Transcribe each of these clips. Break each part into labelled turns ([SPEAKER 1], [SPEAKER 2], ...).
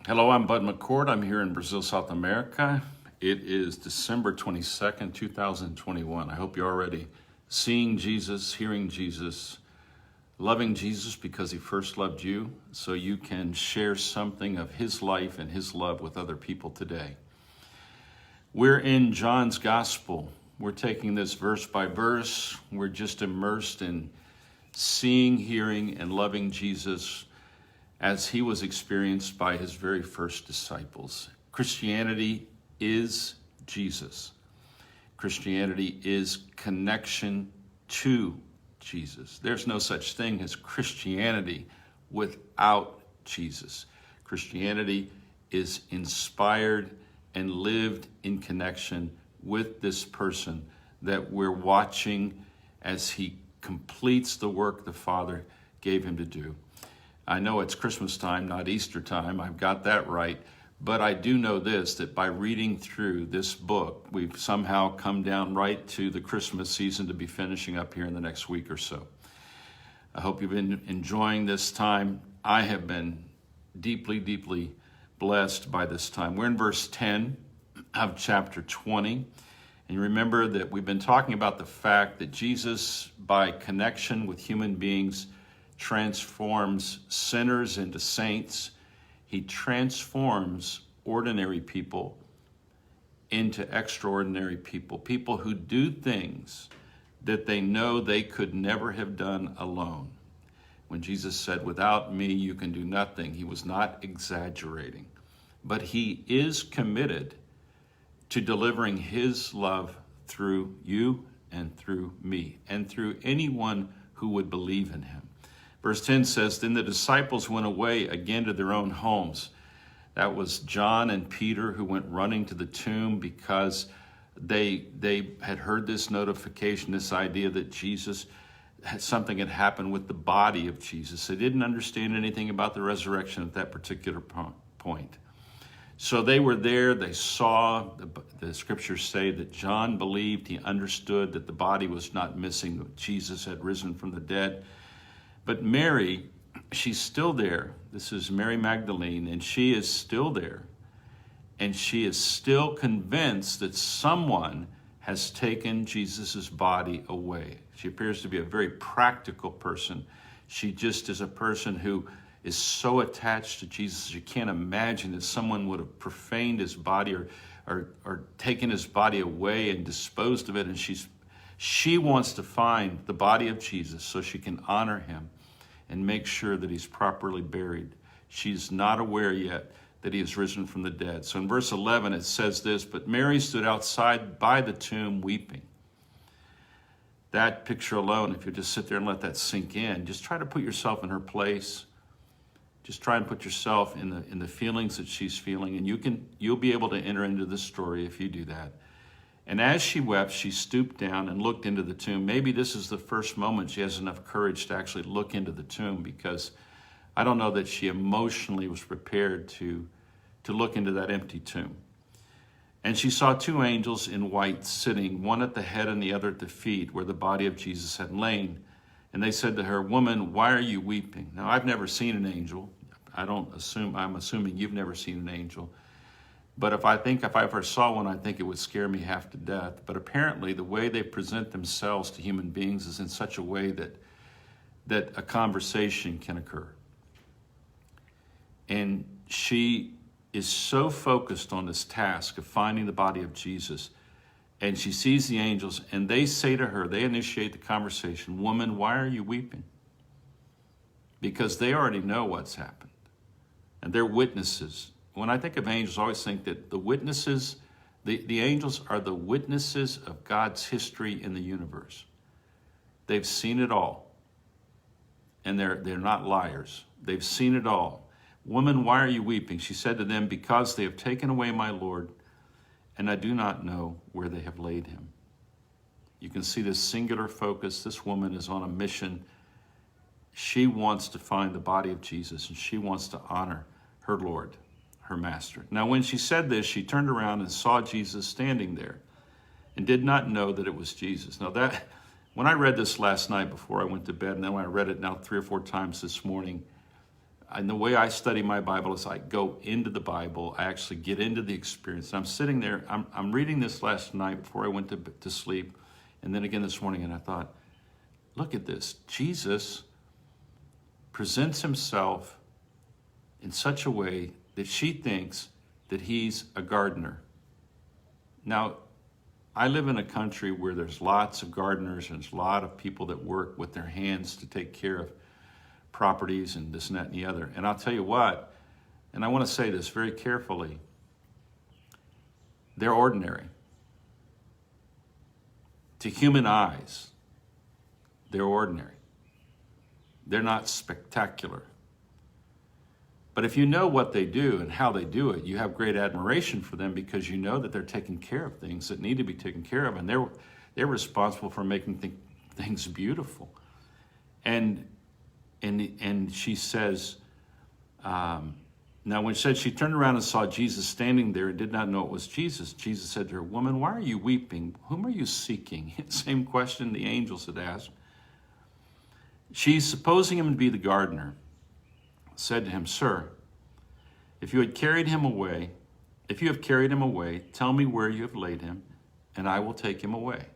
[SPEAKER 1] Hello, I'm Bud McCord. I'm here in Brazil, South America. It is December 22nd, 2021. I hope you're already seeing Jesus, hearing Jesus, loving Jesus because he first loved you, so you can share something of his life and his love with other people today. We're in John's Gospel. We're taking this verse by verse. We're just immersed in seeing, hearing, and loving Jesus as he was experienced by his very first disciples. Christianity is Jesus. Christianity is connection to Jesus. There's no such thing as Christianity without Jesus. Christianity is inspired and lived in connection with this person that we're watching as he completes the work the Father gave him to do. I know it's Christmas time, not Easter time. I've got that right. But I do know this, that by reading through this book, we've somehow come down right to the Christmas season to be finishing up here in the next week or so. I hope you've been enjoying this time. I have been deeply, deeply blessed by this time. We're in verse 10 of chapter 20. And remember that we've been talking about the fact that Jesus, by connection with human beings, transforms sinners into saints. He transforms ordinary people into extraordinary people, people who do things that they know they could never have done alone. When Jesus said, "Without me, you can do nothing," he was not exaggerating. But he is committed to delivering his love through you and through me and through anyone who would believe in him. Verse 10 says, "Then the disciples went away again to their own homes." That was John and Peter who went running to the tomb because they had heard this notification, this idea that something had happened with the body of Jesus. They didn't understand anything about the resurrection at that particular point. So they were there, they saw, the scriptures say that John believed, he understood that the body was not missing, that Jesus had risen from the dead. But Mary, she's still there. This is Mary Magdalene, and she is still there. And she is still convinced that someone has taken Jesus' body away. She appears to be a very practical person. She just is a person who is so attached to Jesus, you can't imagine that someone would have profaned his body or taken his body away and disposed of it. And she wants to find the body of Jesus so she can honor him and make sure that he's properly buried. She's not aware yet that he has risen from the dead. So in verse 11 it says this, "But Mary stood outside by the tomb weeping." That picture alone, if you just sit there and let that sink in, just try to put yourself in her place. Just try and put yourself in the feelings that she's feeling, and you'll be able to enter into the story if you do that. And as she wept, she stooped down and looked into the tomb. Maybe this is the first moment she has enough courage to actually look into the tomb, because I don't know that she emotionally was prepared to look into that empty tomb. "And she saw two angels in white sitting, one at the head and the other at the feet, where the body of Jesus had lain. And they said to her, 'Woman, why are you weeping?'" Now, I've never seen an angel. I'm assuming you've never seen an angel. But if I ever saw one, I think it would scare me half to death. But apparently the way they present themselves to human beings is in such a way that a conversation can occur. And she is so focused on this task of finding the body of Jesus, and she sees the angels, and they say to her, they initiate the conversation, "Woman, why are you weeping?" Because they already know what's happened. And they're witnesses. When I think of angels, I always think that the angels are the witnesses of God's history in the universe. They've seen it all. And they're not liars. They've seen it all. "Woman, why are you weeping?" She said to them, "Because they have taken away my Lord, and I do not know where they have laid him." You can see this singular focus. This woman is on a mission. She wants to find the body of Jesus, and she wants to honor her Lord, her master. Now, when she said this, she turned around and saw Jesus standing there and did not know that it was Jesus. Now, when I read this last night before I went to bed, and then when I read it now 3 or 4 times this morning, And the way I study my Bible is I go into the Bible. I actually get into the experience. I'm sitting there. I'm reading this last night before I went to sleep, and then again this morning, and I thought, look at this. Jesus presents himself in such a way that she thinks that he's a gardener. Now, I live in a country where there's lots of gardeners and there's a lot of people that work with their hands to take care of properties and this and that and the other. And I'll tell you what, and I want to say this very carefully, they're ordinary. To human eyes, they're ordinary. They're not spectacular. But if you know what they do and how they do it, you have great admiration for them because you know that they're taking care of things that need to be taken care of, and they're responsible for making things beautiful. And she says, now when she turned around and saw Jesus standing there and did not know it was Jesus, Jesus said to her, "Woman, why are you weeping? Whom are you seeking?" Same question the angels had asked. She, supposing him to be the gardener, said to him, "Sir, if you have carried him away, tell me where you have laid him, and I will take him away."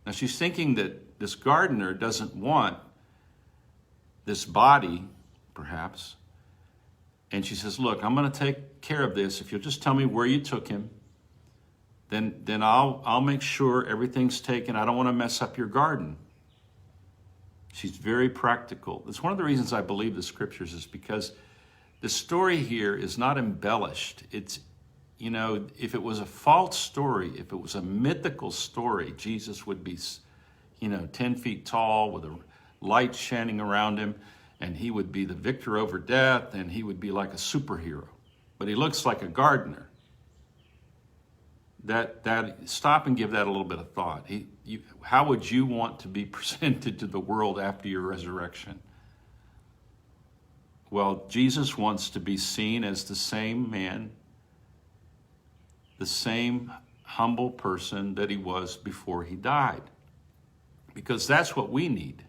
[SPEAKER 1] Now she's thinking that this gardener doesn't want this body, perhaps. And she says, "Look, I'm going to take care of this. If you'll just tell me where you took him, then I'll make sure everything's taken. I don't want to mess up your garden." She's very practical. That's one of the reasons I believe the scriptures, is because the story here is not embellished. It's, if it was a false story, if it was a mythical story, Jesus would be, 10 feet tall with a light shining around him, and he would be the victor over death, and he would be like a superhero. But he looks like a gardener. That stop and give that a little bit of thought. How would you want to be presented to the world after your resurrection? Well, Jesus wants to be seen as the same man, the same humble person that he was before he died. Because that's what we need.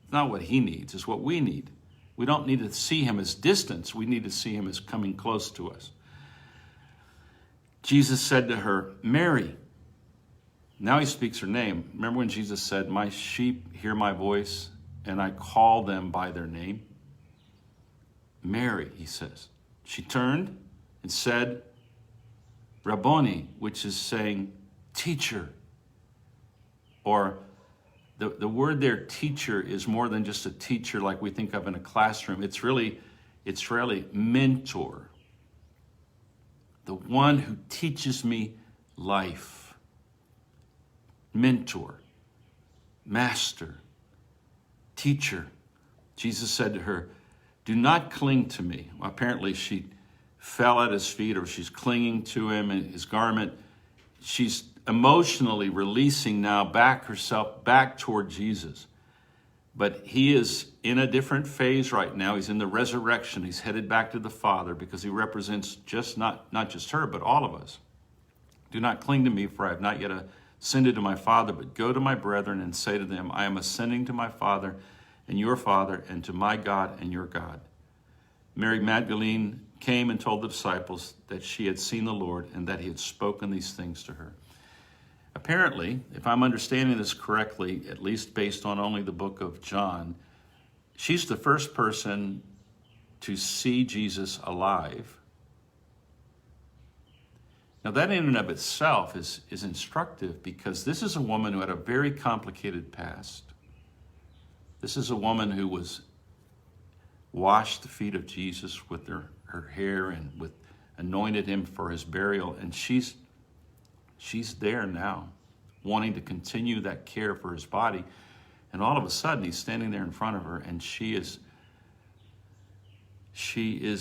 [SPEAKER 1] It's not what he needs, it's what we need. We don't need to see him as distance. We need to see him as coming close to us. Jesus said to her, "Mary." Now he speaks her name. Remember when Jesus said, "My sheep hear my voice, and I call them by their name"? "Mary," he says. She turned and said, "Rabboni," which is saying teacher. Or the word there, teacher, is more than just a teacher like we think of in a classroom. It's really mentor. The one who teaches me life. Mentor, master, teacher. Jesus said to her, "Do not cling to me." Well, apparently she fell at his feet, or she's clinging to him and his garment. She's emotionally releasing now herself back toward Jesus. But he is in a different phase right now. He's in the resurrection. He's headed back to the Father because he represents not just her, but all of us. "Do not cling to me, for I have not yet ascended to my Father, but go to my brethren and say to them, I am ascending to my Father and your Father, and to my God and your God." Mary Magdalene came and told the disciples that she had seen the Lord and that he had spoken these things to her. Apparently, if I'm understanding this correctly, at least based on only the book of John, she's the first person to see Jesus alive. Now that in and of itself is instructive, because this is a woman who had a very complicated past. This is a woman who washed the feet of Jesus with her hair and anointed him for his burial. And she's there now, wanting to continue that care for his body. And all of a sudden, he's standing there in front of her, and she is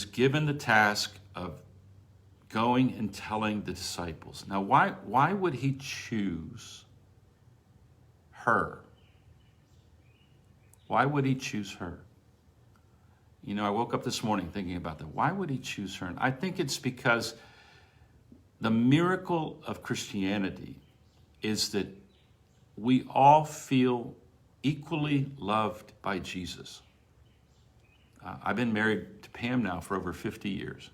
[SPEAKER 1] given the task of going and telling the disciples. Now, why would he choose her? Why would he choose her? I woke up this morning thinking about that. Why would he choose her? And I think it's because the miracle of Christianity is that we all feel equally loved by Jesus. I've been married to Pam now for over 50 years.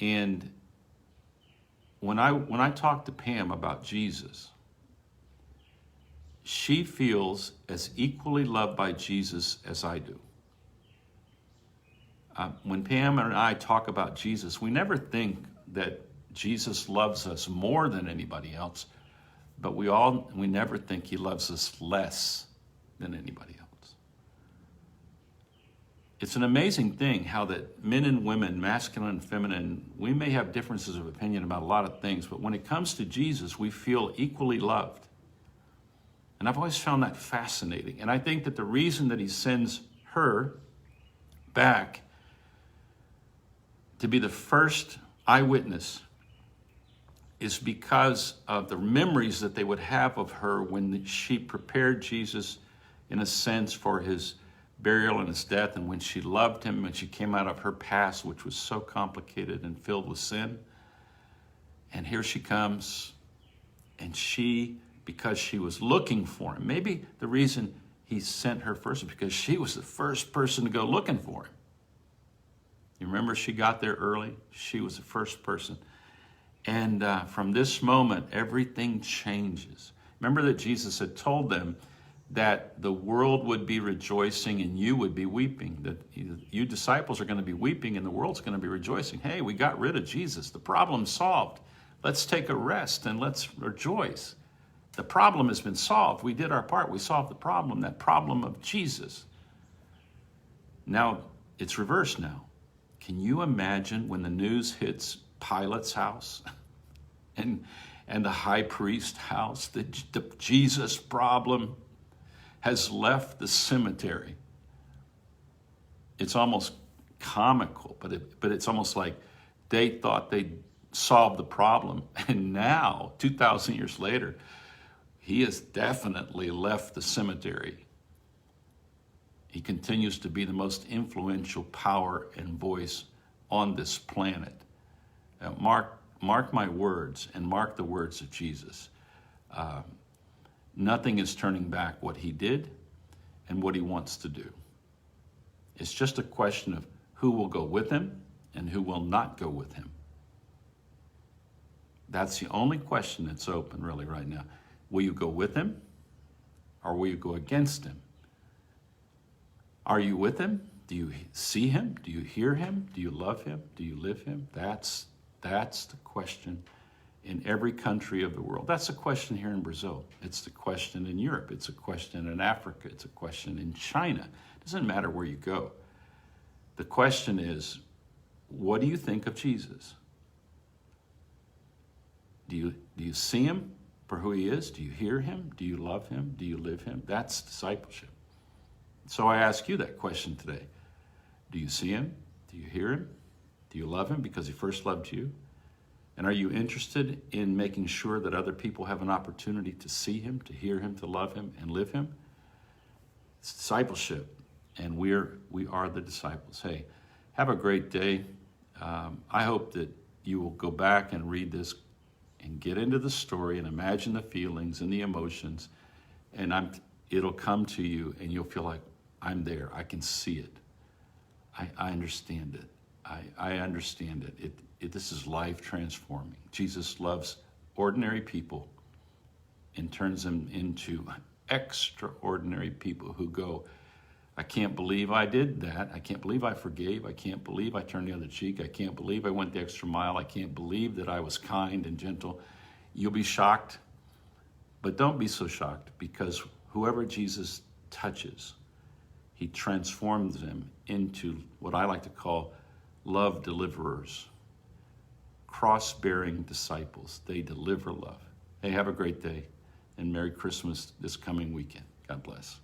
[SPEAKER 1] And when I talk to Pam about Jesus, she feels as equally loved by Jesus as I do. When Pam and I talk about Jesus, we never think that Jesus loves us more than anybody else, but we never think he loves us less than anybody else. It's an amazing thing how that men and women, masculine and feminine, we may have differences of opinion about a lot of things, but when it comes to Jesus, we feel equally loved. And I've always found that fascinating. And I think that the reason that he sends her back to be the first eyewitness is because of the memories that they would have of her when she prepared Jesus, in a sense, for his burial and his death, and when she loved him, when she came out of her past, which was so complicated and filled with sin. And here she comes, and because she was looking for him, maybe the reason he sent her first is because she was the first person to go looking for him. You remember she got there early? She was the first person. And from this moment, everything changes. Remember that Jesus had told them that the world would be rejoicing and you would be weeping. That you disciples are going to be weeping and the world's going to be rejoicing. Hey, we got rid of Jesus. The problem's solved. Let's take a rest and let's rejoice. The problem has been solved. We did our part. We solved the problem, that problem of Jesus. Now, it's reversed now. Can you imagine when the news hits Pilate's house and the high priest's house, the Jesus problem has left the cemetery? It's almost comical, but it's almost like they thought they'd solved the problem. And now, 2,000 years later, he has definitely left the cemetery. He continues to be the most influential power and voice on this planet. Mark my words and mark the words of Jesus. Nothing is turning back what he did and what he wants to do. It's just a question of who will go with him and who will not go with him. That's the only question that's open really right now. Will you go with him or will you go against him? Are you with him? Do you see him? Do you hear him? Do you love him? Do you live him? That's the question in every country of the world. That's a question here in Brazil. It's the question in Europe. It's a question in Africa. It's a question in China. It doesn't matter where you go. The question is, what do you think of Jesus? Do you see him for who he is? Do you hear him? Do you love him? Do you live him? That's discipleship. So I ask you that question today. Do you see him? Do you hear him? Do you love him because he first loved you? And are you interested in making sure that other people have an opportunity to see him, to hear him, to love him, and live him? It's discipleship, and we are the disciples. Hey, have a great day. I hope that you will go back and read this and get into the story and imagine the feelings and the emotions, and it'll come to you, and you'll feel like, I'm there. I can see it. I understand it. I understand it. This is life transforming. Jesus loves ordinary people and turns them into extraordinary people who go, I can't believe I did that. I can't believe I forgave. I can't believe I turned the other cheek. I can't believe I went the extra mile. I can't believe that I was kind and gentle. You'll be shocked, but don't be so shocked, because whoever Jesus touches, he transforms them into what I like to call love deliverers, cross-bearing disciples. They deliver love. Hey, have a great day, and Merry Christmas this coming weekend. God bless.